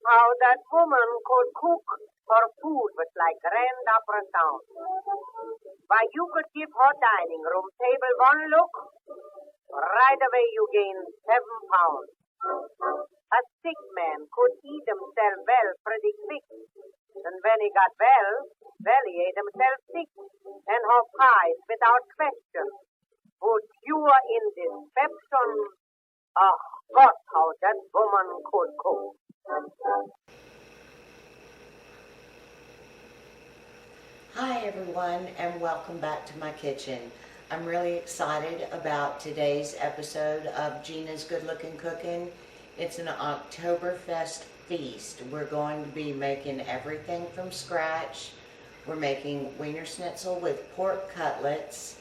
How that woman could cook her food with like grand opera sound. Why, you could give her dining room table one look, right away you gain 7 pounds. A sick man could eat himself well pretty quick. And when he got well, he ate himself sick. And her pies, without question, would pure in deception. Ah, God, how that woman could cook. Hi everyone, and welcome back to my kitchen. I'm really excited about today's episode of Gina's Good Looking Cooking. It's an Oktoberfest feast. We're going to be making everything from scratch. We're making Wiener Schnitzel with pork cutlets,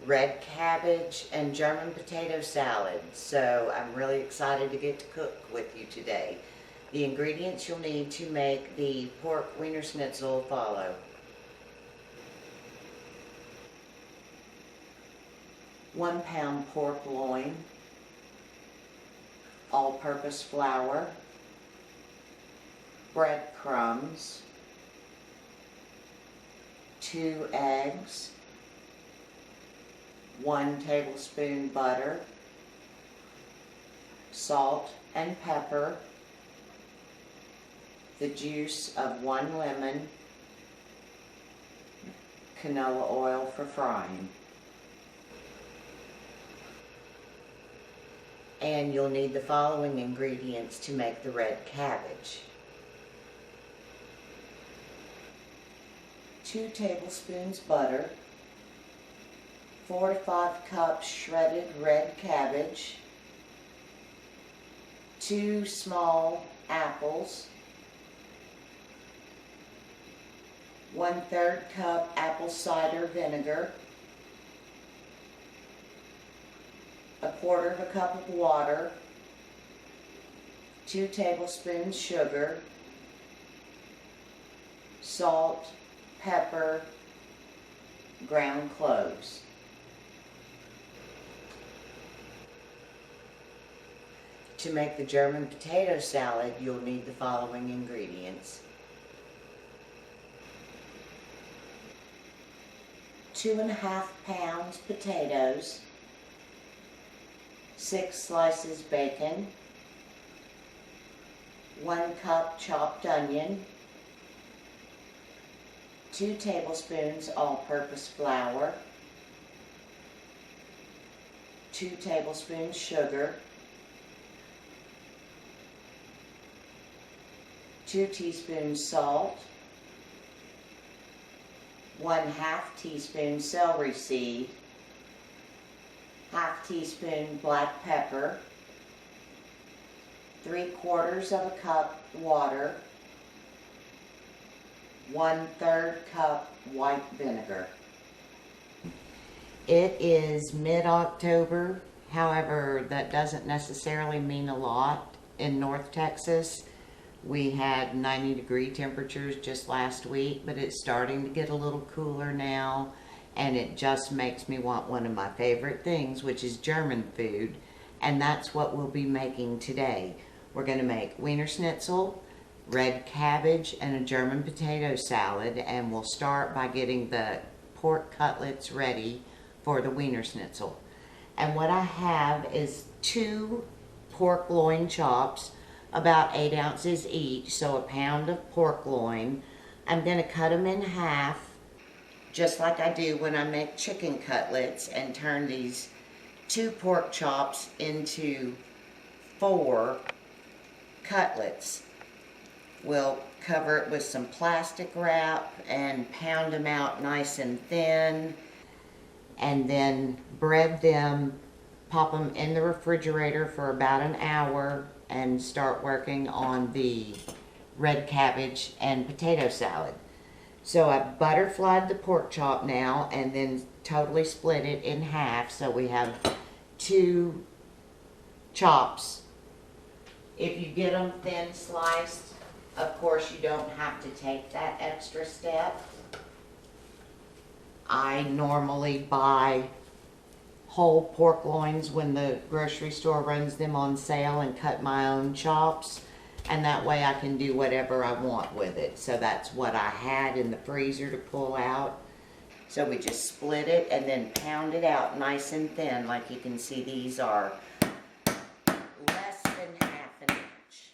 red cabbage, and German potato salad. So I'm really excited to get to cook with you today. The ingredients you'll need to make the pork Wiener Schnitzel follow. 1 pound pork loin, all-purpose flour, breadcrumbs, 2 eggs, 1 tablespoon butter, salt and pepper, the juice of 1 lemon, canola oil for frying. And you'll need the following ingredients to make the red cabbage. 2 tablespoons butter, 4 to 5 cups shredded red cabbage, 2 small apples, 1/3 cup apple cider vinegar, 1/4 cup of water, 2 tablespoons sugar, salt, pepper, ground cloves. To make the German potato salad, you'll need the following ingredients. 2.5 pounds potatoes, 6 slices bacon, 1 cup chopped onion, 2 tablespoons all-purpose flour, 2 tablespoons sugar, 2 teaspoons salt, 1/2 teaspoon celery seed, 1/2 teaspoon black pepper, 3/4 cup water, 1/3 cup white vinegar. It is mid-October, however, that doesn't necessarily mean a lot in North Texas. We had 90-degree temperatures just last week, but it's starting to get a little cooler now. And it just makes me want one of my favorite things, which is German food, and that's what we'll be making today. We're going to make Wiener Schnitzel, red cabbage, and a German potato salad, and we'll start by getting the pork cutlets ready for the Wiener Schnitzel. And what I have is 2 pork loin chops, about 8 ounces each, so a pound of pork loin. I'm going to cut them in half, just like I do when I make chicken cutlets, and turn these 2 pork chops into 4 cutlets. We'll cover it with some plastic wrap and pound them out nice and thin, and then bread them, pop them in the refrigerator for about an hour, and start working on the red cabbage and potato salad. So I butterflied the pork chop now and then totally split it in half, so we have 2 chops. If you get them thin sliced, of course you don't have to take that extra step. I normally buy whole pork loins when the grocery store runs them on sale and cut my own chops. and that way I can do whatever I want with it. So that's what I had in the freezer to pull out. So we just split it and then pound it out nice and thin. Like you can see, these are less than half an inch.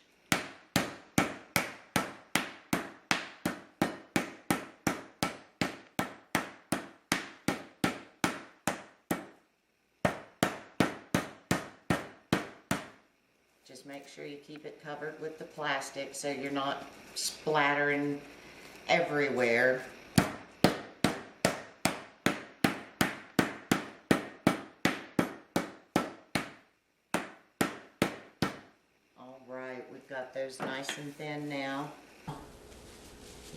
Just make sure you keep it covered with the plastic so you're not splattering everywhere. Alright, we've got those nice and thin now.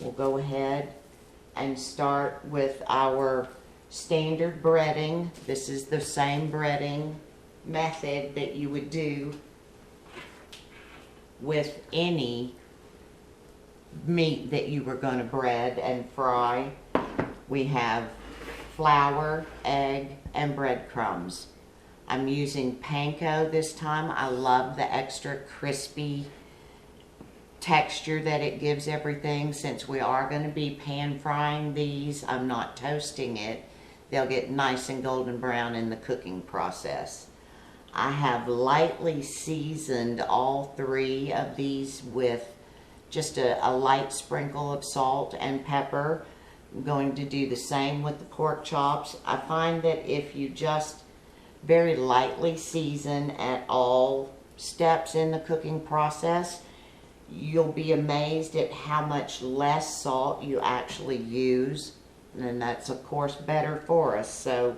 We'll go ahead and start with our standard breading. This is the same breading method that you would do with any meat that you were going to bread and fry. We have flour, egg, and breadcrumbs. I'm using panko this time. I love the extra crispy texture that it gives everything. Since we are going to be pan frying these, I'm not toasting it. They'll get nice and golden brown in the cooking process. I have lightly seasoned all three of these with just a light sprinkle of salt and pepper. I'm going to do the same with the pork chops. I find that if you just very lightly season at all steps in the cooking process, you'll be amazed at how much less salt you actually use. And that's of course better for us. So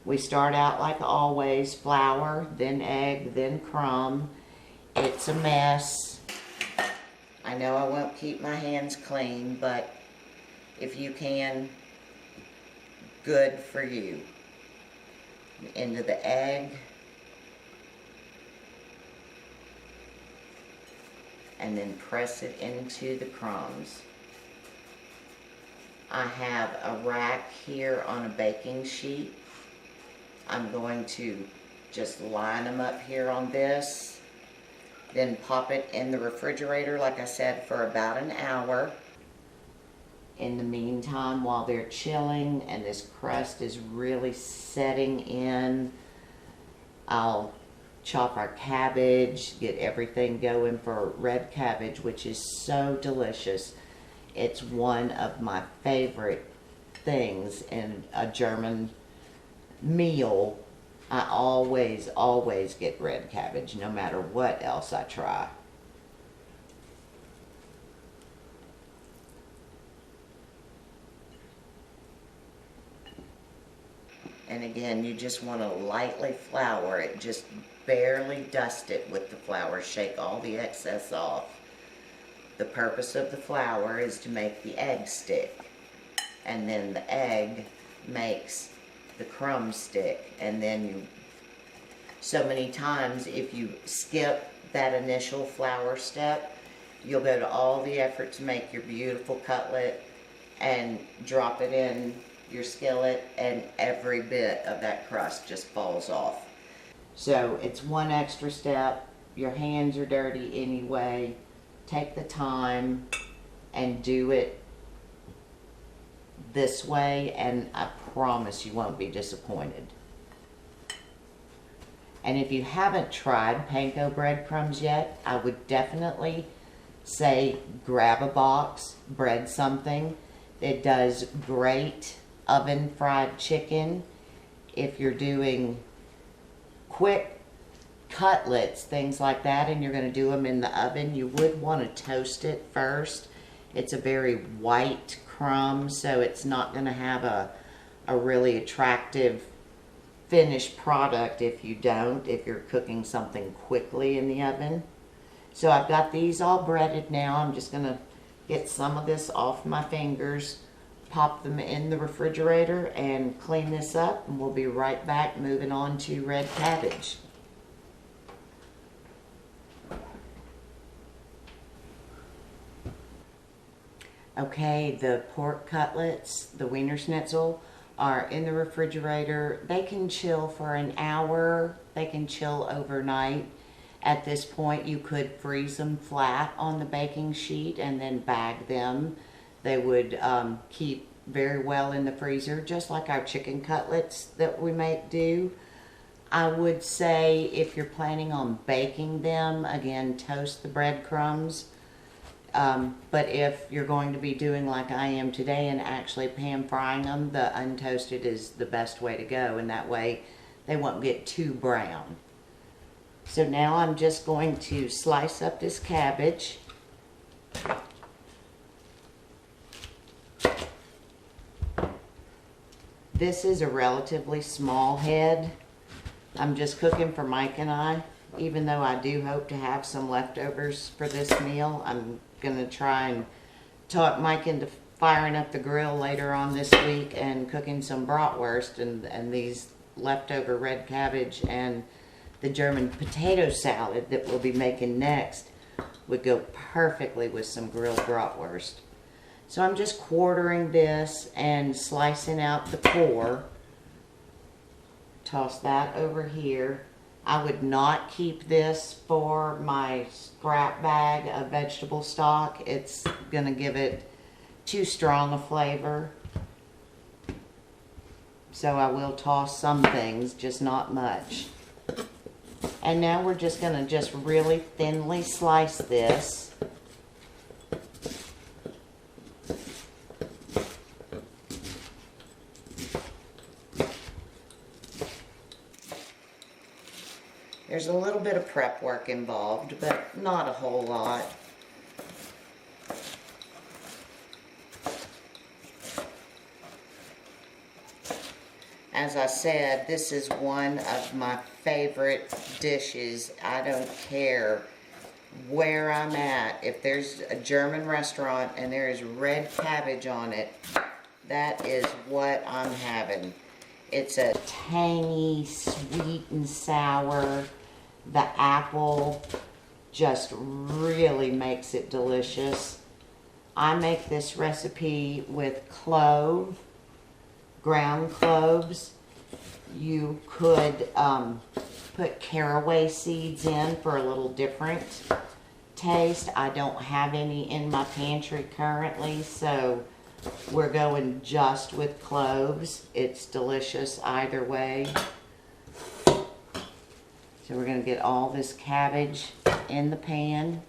we start out like always, flour, then egg, then crumb. It's a mess. I know I won't keep my hands clean, but if you can, good for you. Into the egg. And then press it into the crumbs. I have a rack here on a baking sheet. I'm going to just line them up here on this, then pop it in the refrigerator, like I said, for about an hour. In the meantime, while they're chilling and this crust is really setting in, I'll chop our cabbage, get everything going for red cabbage, which is so delicious. It's one of my favorite things in a German meal. I always get red cabbage, no matter what else I try. And again, you just want to lightly flour it, just barely dust it with the flour, shake all the excess off. The purpose of the flour is to make the egg stick, and then the egg makes the crumb stick. And then you, so many times if you skip that initial flour step, you'll go to all the effort to make your beautiful cutlet and drop it in your skillet, and every bit of that crust just falls off. So it's one extra step. Your hands are dirty anyway. Take the time and do it this way, and I promise you won't be disappointed. And if you haven't tried panko breadcrumbs yet, I would definitely say grab a box, bread something. It does great oven fried chicken. If you're doing quick cutlets, things like that, and you're going to do them in the oven, you would want to toast it first. It's a very white crumb, so it's not going to have a really attractive finished product if you don't, if you're cooking something quickly in the oven. So I've got these all breaded now. I'm just going to get some of this off my fingers, pop them in the refrigerator, and clean this up, and we'll be right back moving on to red cabbage. Okay, the pork cutlets, the Wiener Schnitzel, are in the refrigerator. They can chill for an hour. They can chill overnight. At this point, you could freeze them flat on the baking sheet and then bag them. They would keep very well in the freezer, just like our chicken cutlets that we make do. I would say if you're planning on baking them, again, toast the breadcrumbs. But if you're going to be doing like I am today and actually pan frying them, the untoasted is the best way to go, and that way they won't get too brown. So now I'm just going to slice up this cabbage. This is a relatively small head. I'm just cooking for Mike and I. Even though I do hope to have some leftovers for this meal, I'm going to try and talk Mike into firing up the grill later on this week and cooking some bratwurst, and these leftover red cabbage and the German potato salad that we'll be making next would go perfectly with some grilled bratwurst. So I'm just quartering this and slicing out the core. Toss that over here. I would not keep this for my scrap bag of vegetable stock. It's going to give it too strong a flavor. So I will toss some things, just not much. And now we're just going to just really thinly slice this. There's a little bit of prep work involved, but not a whole lot. As I said, this is one of my favorite dishes. I don't care where I'm at. If there's a German restaurant and there is red cabbage on it, that is what I'm having. It's a tangy, sweet and sour. The apple just really makes it delicious. I make this recipe with clove, ground cloves. You could put caraway seeds in for a little different taste. I don't have any in my pantry currently, so we're going just with cloves. It's delicious either way. So we're going to get all this cabbage in the pan.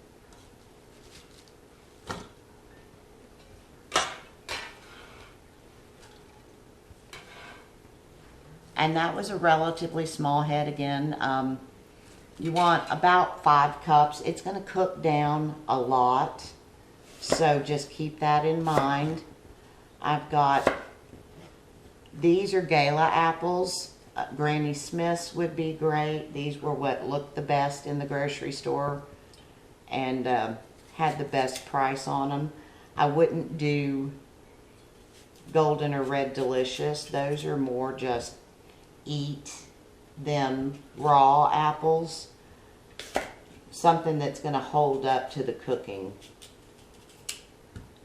And that was a relatively small head again. You want about 5 cups. It's going to cook down a lot, so just keep that in mind. I've got, these are Gala apples. Granny Smith's would be great. These were what looked the best in the grocery store and had the best price on them. I wouldn't do Golden or Red Delicious. Those are more just eat them raw apples. Something that's going to hold up to the cooking.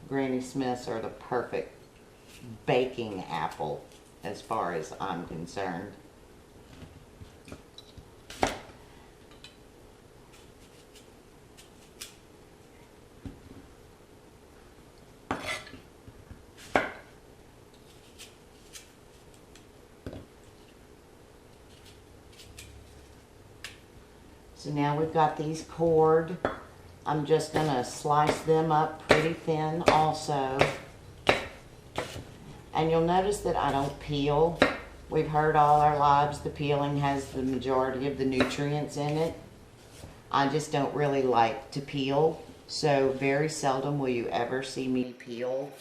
Granny Smith's are the perfect baking apple as far as I'm concerned. So now we've got these cored. I'm just going to slice them up pretty thin also. And you'll notice that I don't peel. We've heard all our lives the peeling has the majority of the nutrients in it. I just don't really like to peel. So very seldom will you ever see me peel.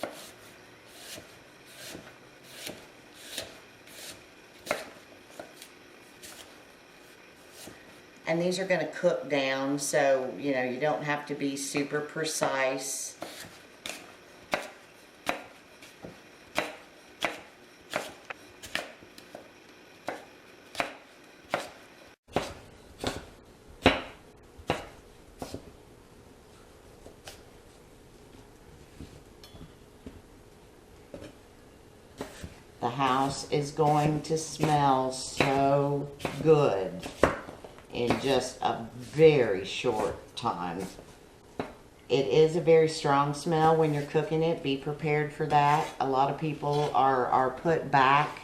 And these are going to cook down, so you know you don't have to be super precise. The house is going to smell so good in just a very short time. It is a very strong smell when you're cooking it. Be prepared for that. A lot of people are put back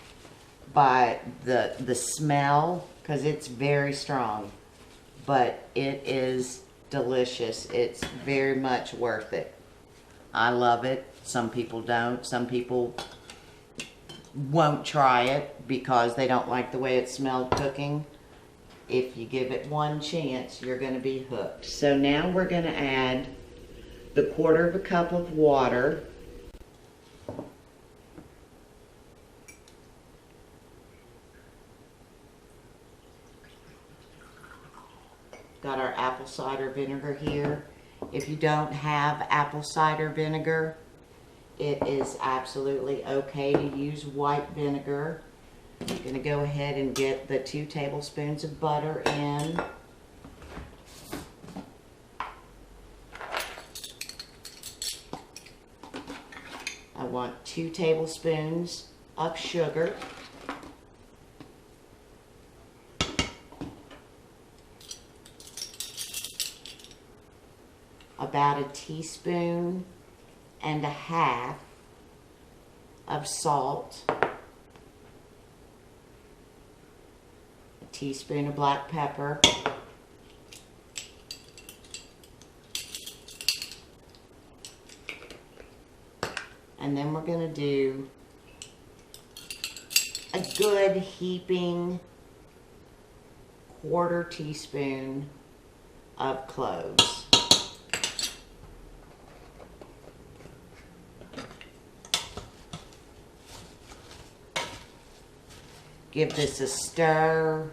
by the smell because it's very strong. But it is delicious. It's very much worth it. I love it. Some people don't. Some people won't try it because they don't like the way it smelled cooking. If you give it one chance, you're going to be hooked. So now we're going to add the 1/4 cup of water. Got our apple cider vinegar here. If you don't have apple cider vinegar, it is absolutely okay to use white vinegar. I'm going to go ahead and get the 2 tablespoons of butter in. I want 2 tablespoons of sugar. About 1.5 teaspoons of salt, 1 teaspoon of black pepper, and then we're going to do a good heaping 1/4 teaspoon of cloves. Give this a stir,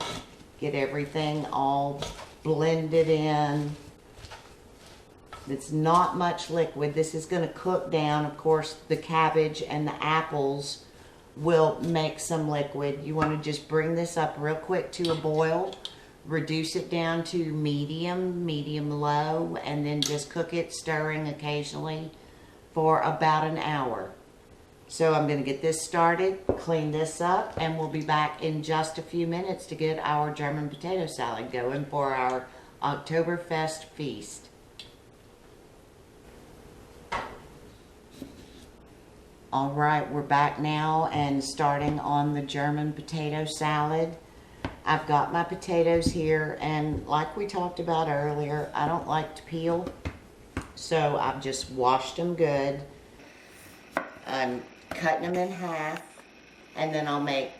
get everything all blended in. It's not much liquid. This is going to cook down. Of course, the cabbage and the apples will make some liquid. You want to just bring this up real quick to a boil, reduce it down to medium low, and then just cook it, stirring occasionally for about an hour. So I'm going to get this started, clean this up, and we'll be back in just a few minutes to get our German potato salad going for our Oktoberfest feast. All right, we're back now and starting on the German potato salad. I've got my potatoes here, and like we talked about earlier, I don't like to peel, so I've just washed them good. I'm cutting them in half, and then I'll make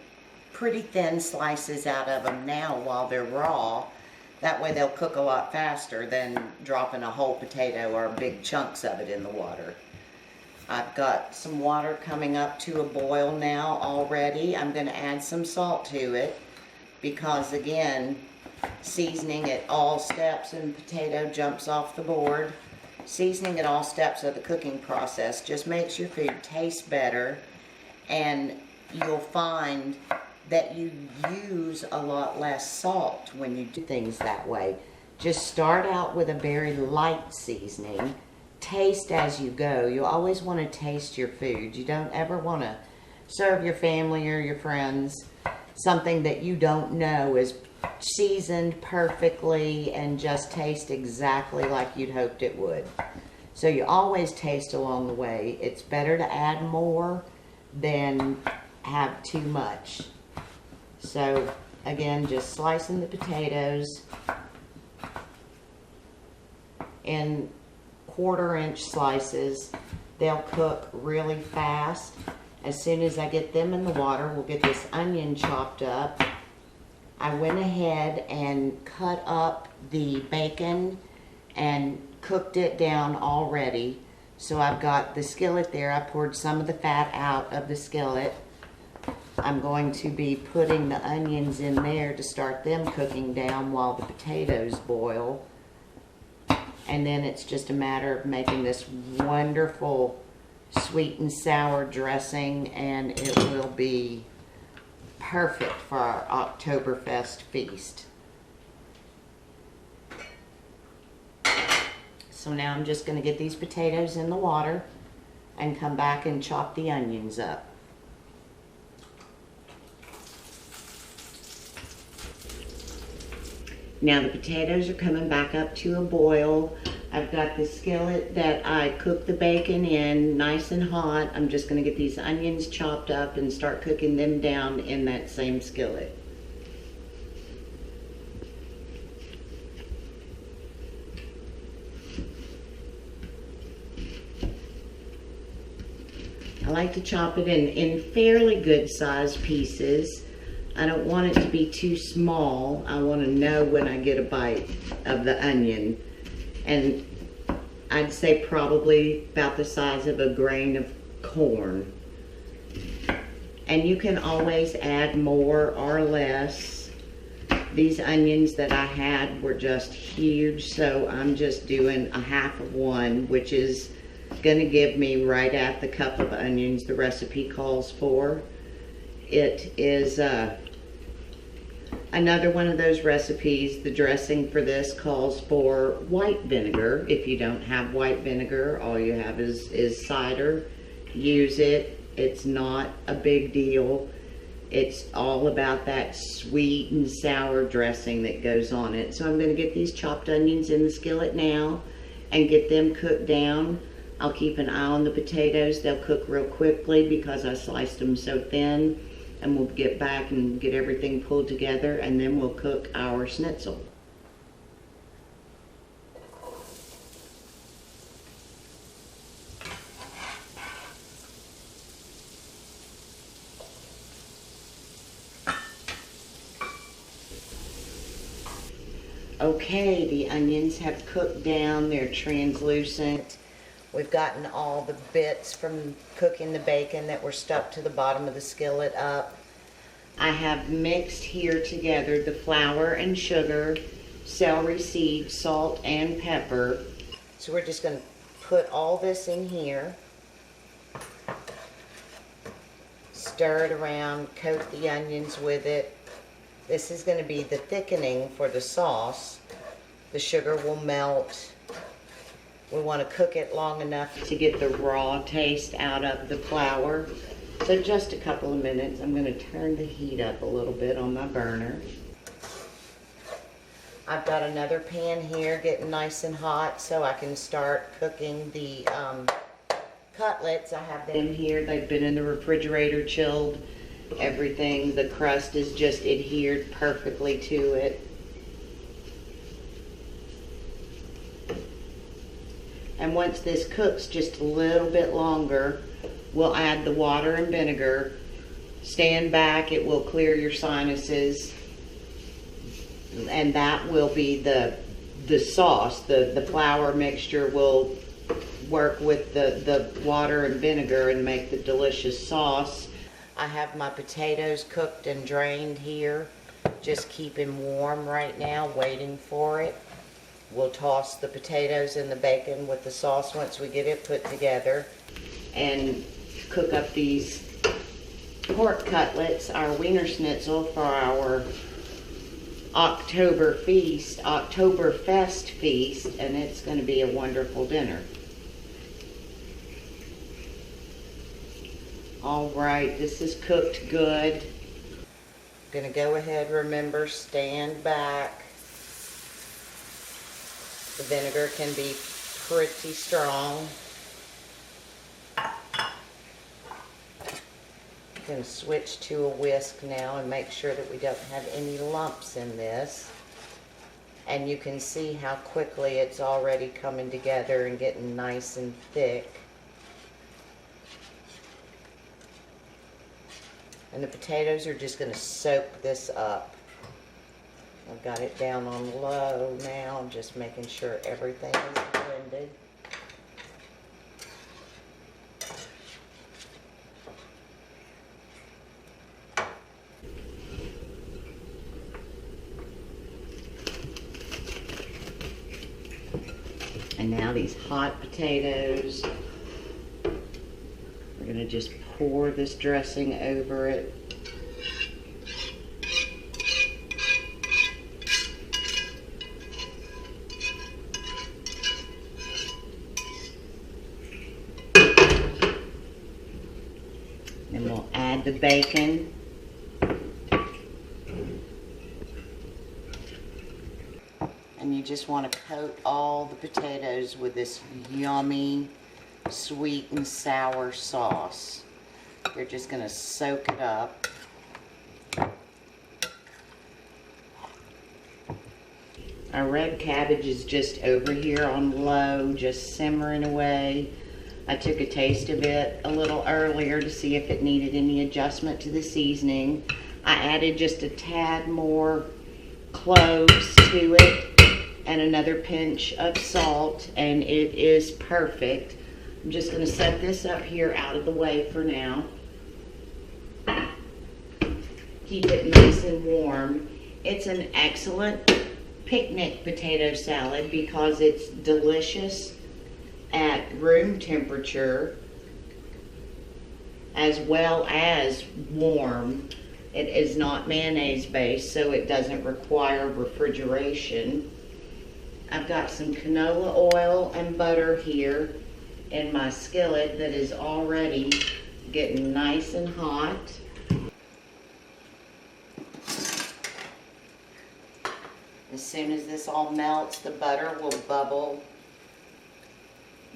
pretty thin slices out of them now while they're raw. That way they'll cook a lot faster than dropping a whole potato or big chunks of it in the water. I've got some water coming up to a boil now already. I'm going to add some salt to it because, again, seasoning at all steps in potato jumps off the board. Seasoning at all steps of the cooking process just makes your food taste better, and you'll find that you use a lot less salt when you do things that way. Just start out with a very light seasoning. Taste as you go. You always want to taste your food. You don't ever want to serve your family or your friends something that you don't know is seasoned perfectly and just taste exactly like you'd hoped it would. So you always taste along the way. It's better to add more than have too much. So again, just slicing the potatoes in 1/4-inch slices. They'll cook really fast. As soon as I get them in the water, we'll get this onion chopped up. I went ahead and cut up the bacon and cooked it down already. So I've got the skillet there. I poured some of the fat out of the skillet. I'm going to be putting the onions in there to start them cooking down while the potatoes boil. And then it's just a matter of making this wonderful sweet and sour dressing, and it will be perfect for our Oktoberfest feast. So now I'm just going to get these potatoes in the water and come back and chop the onions up. Now the potatoes are coming back up to a boil. I've got the skillet that I cooked the bacon in, nice and hot. I'm just going to get these onions chopped up and start cooking them down in that same skillet. I like to chop it in fairly good sized pieces. I don't want it to be too small. I want to know when I get a bite of the onion. And I'd say probably about the size of a grain of corn. And you can always add more or less. These onions that I had were just huge, so I'm just doing a half of one, which is going to give me right at the cup of onions the recipe calls for. It is another one of those recipes. The dressing for this calls for white vinegar. If you don't have white vinegar, all you have is cider. Use it. It's not a big deal. It's all about that sweet and sour dressing that goes on it. So I'm going to get these chopped onions in the skillet now and get them cooked down. I'll keep an eye on the potatoes. They'll cook real quickly because I sliced them so thin. And we'll get back and get everything pulled together, and then we'll cook our schnitzel. Okay, the onions have cooked down. They're translucent. We've gotten all the bits from cooking the bacon that were stuck to the bottom of the skillet up. I have mixed here together the flour and sugar, celery seed, salt, and pepper. So we're just going to put all this in here. Stir it around, coat the onions with it. This is going to be the thickening for the sauce. The sugar will melt. We want to cook it long enough to get the raw taste out of the flour. So just a couple of minutes. I'm going to turn the heat up a little bit on my burner. I've got another pan here getting nice and hot so I can start cooking the cutlets. I have them here. They've been in the refrigerator chilled. Everything, the crust is just adhered perfectly to it. And once this cooks just a little bit longer, we'll add the water and vinegar. Stand back, it will clear your sinuses. And that will be the sauce. The flour mixture will work with the water and vinegar and make the delicious sauce. I have my potatoes cooked and drained here. Just keep them warm right now, waiting for it. We'll toss the potatoes and the bacon with the sauce once we get it put together and cook up these pork cutlets, our Wiener Schnitzel, for our Oktoberfest feast, and it's going to be a wonderful dinner. All right, this is cooked good. I'm going to go ahead, remember, stand back. The vinegar can be pretty strong. I'm going to switch to a whisk now and make sure that we don't have any lumps in this. And you can see how quickly it's already coming together and getting nice and thick. And the potatoes are just going to soak this up. I've got it down on low now, just making sure everything is blended. And now these hot potatoes, we're going to just pour this dressing over it. And we'll add the bacon. just want to coat all the potatoes with this yummy sweet and sour sauce. You're just going to soak it up. Our red cabbage is just over here on low, just simmering away. I took a taste of it a little earlier to see if it needed any adjustment to the seasoning. I added just a tad more cloves to it and another pinch of salt, and it is perfect. I'm just going to set this up here out of the way for now. Keep it nice and warm. It's an excellent picnic potato salad because it's delicious at room temperature as well as warm. It is not mayonnaise based, so it doesn't require refrigeration. I've got some canola oil and butter here in my skillet that is already getting nice and hot. As soon as this all melts, the butter will bubble.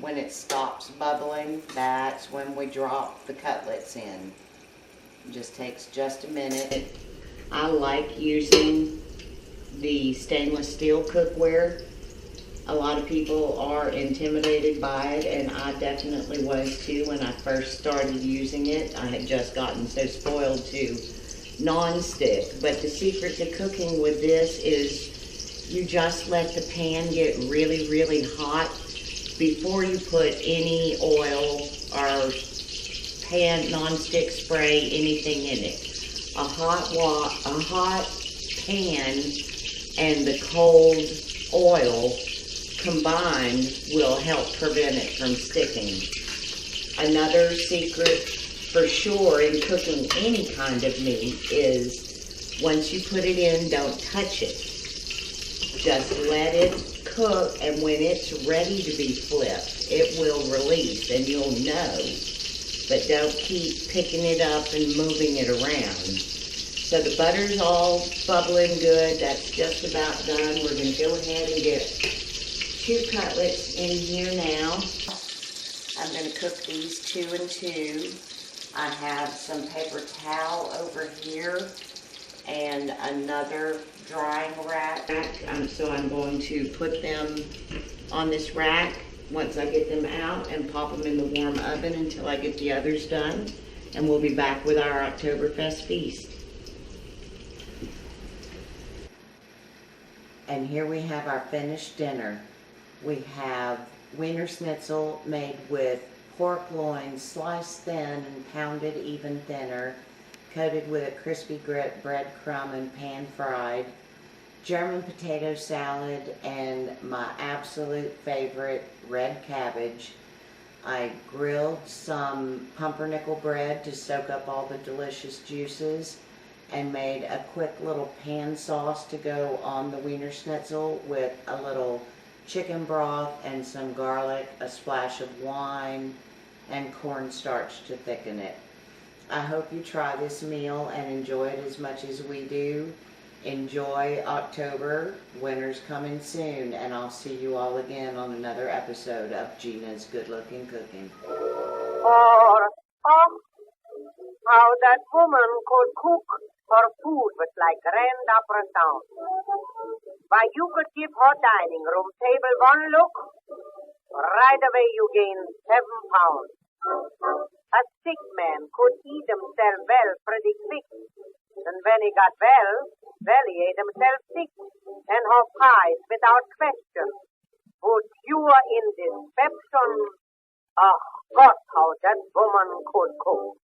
When it stops bubbling, that's when we drop the cutlets in. It just takes just a minute. I like using the stainless steel cookware. A lot of people are intimidated by it, and I definitely was too when I first started using it. I had just gotten so spoiled to non-stick. But the secret to cooking with this is you just let the pan get really, really hot before you put any oil or pan, non-stick spray, anything in it. A hot pan and the cold oil combined will help prevent it from sticking. Another secret for sure in cooking any kind of meat is once you put it in, don't touch it. Just let it cook, and when it's ready to be flipped, it will release and you'll know. But don't keep picking it up and moving it around. So the butter's all bubbling good. That's just about done. We're going to go ahead and get 2 cutlets in here now. I'm going to cook these 2 and 2. I have some paper towel over here and another drying rack. So I'm going to put them on this rack once I get them out and pop them in the warm oven until I get the others done. And we'll be back with our Oktoberfest feast. And here we have our finished dinner. We have Wiener Schnitzel made with pork loin sliced thin and pounded even thinner, coated with a crispy breadcrumb and pan fried, German potato salad, and my absolute favorite, red cabbage. I grilled some pumpernickel bread to soak up all the delicious juices and made a quick little pan sauce to go on the Wiener Schnitzel with a little chicken broth and some garlic, a splash of wine, and cornstarch to thicken it. I hope you try this meal and enjoy it as much as we do. Enjoy October. Winter's coming soon, and I'll see you all again on another episode of Gina's Good Looking Cooking. Or, oh, how that woman could cook her food was like grand apprentance. Why, you could give her dining room table one look, right away you gain 7 pounds. A sick man could eat himself well pretty quick, and when he got well, he ate himself sick, and her pies without question. Put pure in deception. Oh, God, how that woman could cook.